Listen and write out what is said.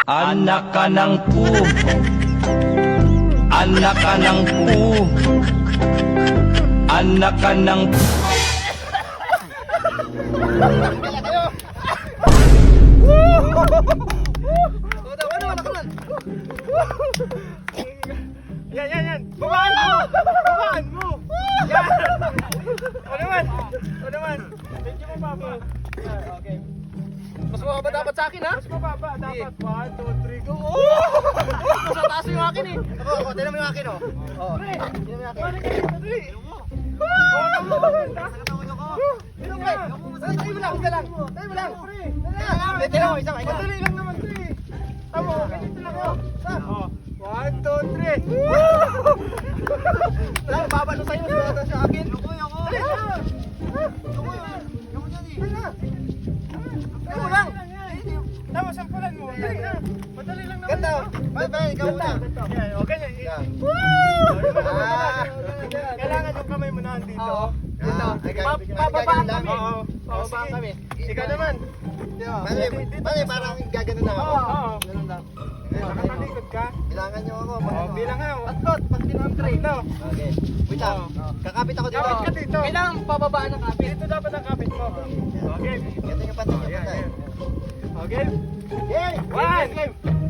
Anak ka ng pu. Anak ka ng pu. Anak ka ng pu. Yan. Babaan mo. Yan. O naman. Medyo mababa. Okay. Mas mababa dapat sa akin, ha? Mas mababa dapat. 1, 2, 3, go. Mas mataas yung akin, eh. Ako, tinan mo yung akin, oh. Tinan mo yung akin. Tayo mo lang. Tinan mo, isa. Madali lang naman, pre. Tama, ganito lang, oh. 1, 2, 3. Wala, baba na sa'yo. Baba sa akin. Lukoy ako. Lukoy yan. Lukoy yan eh. Tayo lang. Tama, sampulan mo. Madali lang naman. Ganda. Bye, ikaw muna. Okay na. Kailangan yung kamay mo na dito. Dito. Bababaan kami. Bababaan kami. Ikaw naman. Bale, parang gaganon lang ako. Oo. Ganun lang. Nakatalikod ka? Bilangan nyo ako. Bilang nga. Tatlot, pag tinong-train. Okay. Wait lang. Kakapit ako dito. Kapit ka dito. Kailangan pababaan ng kapit. Dito dapat ang kapit mo. Okay. Ganito yung pati niya. Okay. Okay. 1,